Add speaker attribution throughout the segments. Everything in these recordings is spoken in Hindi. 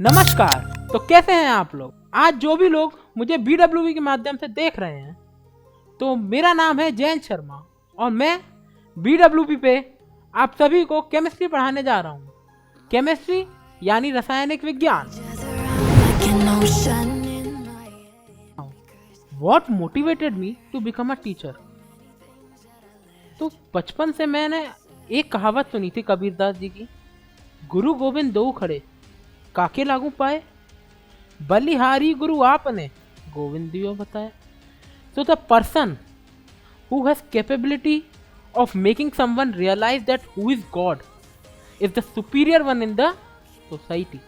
Speaker 1: नमस्कार। तो कैसे हैं आप लोग। आज जो भी लोग मुझे BWB के माध्यम से देख रहे हैं, तो मेरा नाम है जयंत शर्मा और मैं BWB पे आप सभी को केमिस्ट्री पढ़ाने जा रहा हूँ। केमिस्ट्री यानी रासायनिक विज्ञान। What motivated me to become a teacher? तो बचपन से मैंने एक कहावत सुनी थी कबीरदास जी की, गुरु गोविंद दो खड़े काके लागू पाए, बलिहारी गुरु आपने गोविंद दियो बताए। So the person who has capability of making someone realize that who is God is the superior one in the society।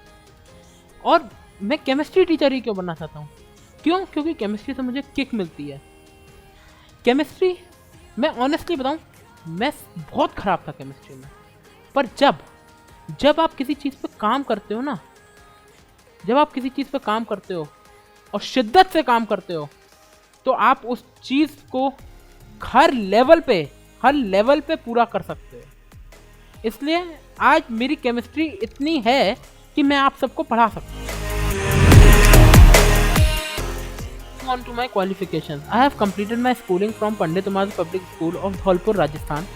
Speaker 1: और मैं केमिस्ट्री टीचर ही क्यों बनना चाहता हूँ? क्यों? क्योंकि केमिस्ट्री से मुझे किक मिलती है। केमिस्ट्री, मैं ऑनेस्टली बताऊँ, मैं बहुत खराब था केमिस्ट्री में। पर जब आप किसी चीज़ पे काम करते हो ना, जब आप किसी चीज़ पे काम करते हो और शिद्दत से काम करते हो, तो आप उस चीज़ को हर लेवल पे पूरा कर सकते हो। इसलिए आज मेरी केमिस्ट्री इतनी है कि मैं आप सबको पढ़ा सकता हूँ। On to my qualifications. I have completed my schooling from Pandit Umar Public School of Dholpur, Rajasthan,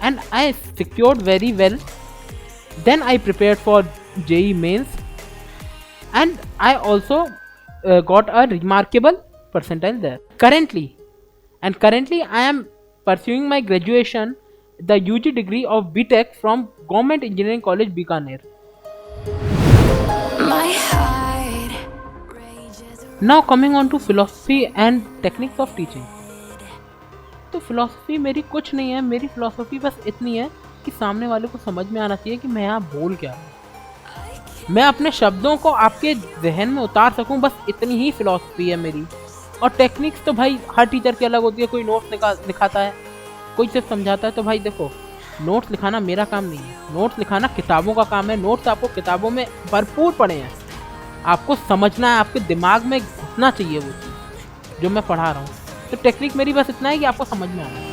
Speaker 1: and I secured very well. Then I prepared for JEE Mains, and I also got a remarkable percentile there. Currently I am pursuing my graduation, the UG degree of BTech from Government Engineering College, Bikaner. Now coming on to philosophy and techniques of teaching. तो फिलॉसफी मेरी कुछ नहीं है, मेरी फिलॉसफी बस इतनी है कि सामने वाले को समझ में आना चाहिए कि मैं यहाँ बोल क्या रहा हूँ, मैं अपने शब्दों को आपके जहन में उतार सकूं, बस इतनी ही फिलॉसफी है मेरी। और टेक्निक्स तो भाई हर टीचर की अलग होती है। कोई नोट्स लिखाता है, कोई सिर्फ समझाता है। तो भाई देखो, नोट्स लिखाना मेरा काम नहीं है, नोट्स लिखाना किताबों का काम है। नोट्स आपको किताबों में भरपूर पड़े हैं, आपको समझना है, आपके दिमाग में घुसना चाहिए वो चीज़ जो मैं पढ़ा रहा हूँ। तो टेक्निक मेरी बस इतना है कि आपको समझ में आना है।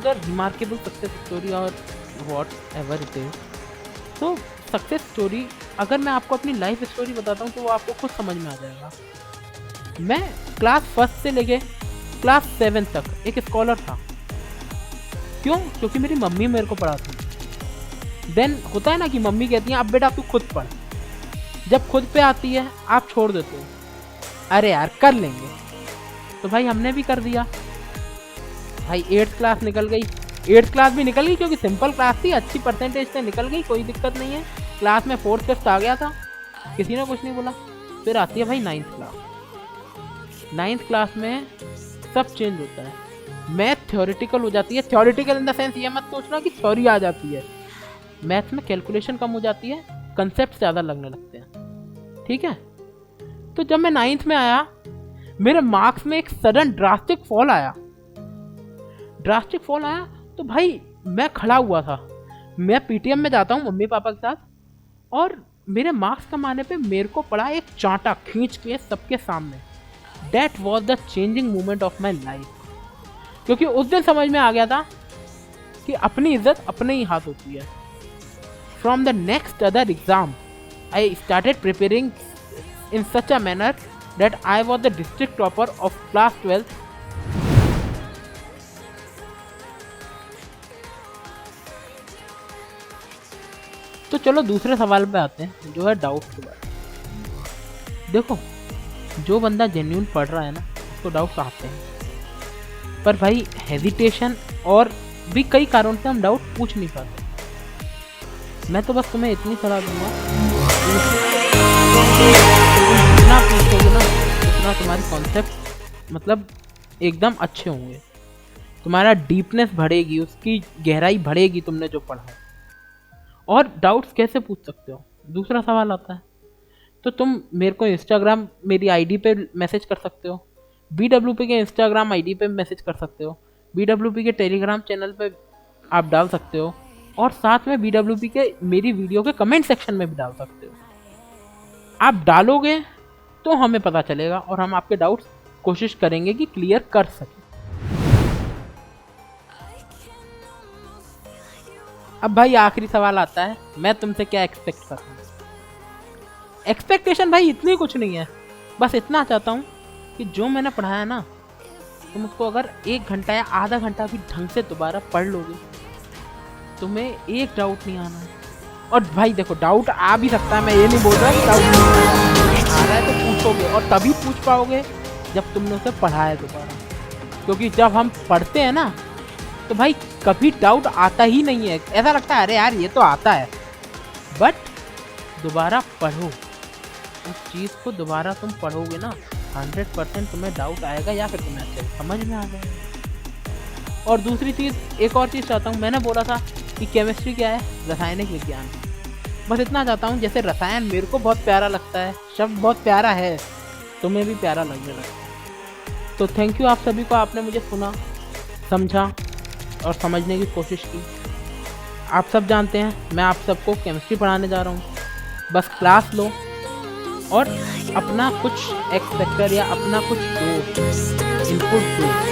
Speaker 1: The remarkable success story or whatever it is. तो सक्सेस स्टोरी, अगर मैं आपको अपनी लाइफ स्टोरी बताता हूँ तो वो आपको खुद समझ में आ जाएगा। मैं क्लास 1 से लेके क्लास 7 तक एक स्कॉलर था। क्यों? क्योंकि मेरी मम्मी मेरे को पढ़ाती। देन होता है ना कि मम्मी कहती है अब बेटा तू खुद पढ़। जब खुद पे आती है आप छोड़ देते हो, अरे यार कर लेंगे। तो भाई हमने भी कर दिया। भाई 8th क्लास निकल गई, 8th क्लास भी निकल गई क्योंकि सिंपल क्लास थी, अच्छी परसेंटेज से निकल गई, कोई दिक्कत नहीं है। क्लास में 4th फिफ्थ आ गया था, किसी ने कुछ नहीं बोला। फिर आती है भाई 9th क्लास। 9th क्लास में सब चेंज होता है। मैथ थ्योरेटिकल हो जाती है। थ्योरेटिकल इन द सेंस ये मत सोचना कि थ्योरी आ जाती है। मैथ में कैलकुलेशन कम हो जाती है, कंसेप्ट ज़्यादा लगने लगते हैं। ठीक है। तो जब मैं 9th में आया, मेरे मार्क्स में एक सडन ड्रास्टिक फॉल आया। तो भाई मैं खड़ा हुआ था। मैं पीटीएम में जाता हूँ मम्मी पापा के साथ, और मेरे मार्क्स कम आने पे मेरे को पड़ा एक चांटा खींच के सबके सामने। That was the changing moment of my life। क्योंकि उस दिन समझ में आ गया था कि अपनी इज्जत अपने ही हाथ होती है। From the next other exam, I started preparing in such a manner that I was the district topper of class 12। तो चलो दूसरे सवाल पे आते हैं, जो है डाउट के बारे में। देखो, जो बंदा जेन्युइन पढ़ रहा है ना, उसको डाउट्स आते हैं। पर भाई हेजिटेशन और भी कई कारणों से हम डाउट पूछ नहीं पाते। मैं तो बस तुम्हें इतनी सलाह दूंगा, जितना पूछोगे ना उतना तुम्हारे कॉन्सेप्ट मतलब एकदम अच्छे होंगे, तुम्हारा डीपनेस बढ़ेगी, उसकी गहराई बढ़ेगी तुमने जो पढ़ा है। और डाउट्स कैसे पूछ सकते हो? दूसरा सवाल आता है, तो तुम मेरे को इंस्टाग्राम मेरी आईडी पे मैसेज कर सकते हो, BWP के इंस्टाग्राम आईडी पे मैसेज कर सकते हो, BWP के टेलीग्राम चैनल पे आप डाल सकते हो, और साथ में BWP के मेरी वीडियो के कमेंट सेक्शन में भी डाल सकते हो। आप डालोगे तो हमें पता चलेगा और हम आपके डाउट्स कोशिश करेंगे कि क्लियर कर सकें। अब भाई आखिरी सवाल आता है, मैं तुमसे क्या एक्सपेक्ट कर रहा हूँ। एक्सपेक्टेशन भाई इतनी कुछ नहीं है, बस इतना चाहता हूँ कि जो मैंने पढ़ाया ना, तुम उसको अगर 1 घंटा या आधा घंटा भी ढंग से दोबारा पढ़ लोगे, तुम्हें एक डाउट नहीं आना है। और भाई देखो, डाउट आ भी सकता है, मैं ये नहीं बोल रहा कि डाउट नहीं आ रहा है, तो पूछोगे, और तभी पूछ पाओगे जब तुमने उसे पढ़ा है दोबारा। क्योंकि जब हम पढ़ते हैं ना, तो भाई कभी डाउट आता ही नहीं है, ऐसा लगता है अरे यार ये तो आता है। बट दोबारा पढ़ो, उस चीज़ को दोबारा तुम पढ़ोगे ना, 100% तुम्हें डाउट आएगा या फिर तुम्हें अच्छे से समझ में आ जाएगा। और दूसरी चीज़, एक और चीज़ चाहता हूँ, मैंने बोला था कि केमिस्ट्री क्या है, रासायनिक विज्ञान। बस इतना चाहता हूँ, जैसे रसायन मेरे को बहुत प्यारा लगता है, शब्द बहुत प्यारा है, तुम्हें भी प्यारा लगने लगता है। तो थैंक यू आप सभी को, आपने मुझे सुना, समझा और समझने की कोशिश की। आप सब जानते हैं मैं आप सबको केमिस्ट्री पढ़ाने जा रहा हूँ, बस क्लास लो और अपना कुछ एक्स फैक्टर या अपना कुछ दो, इनपुट दो।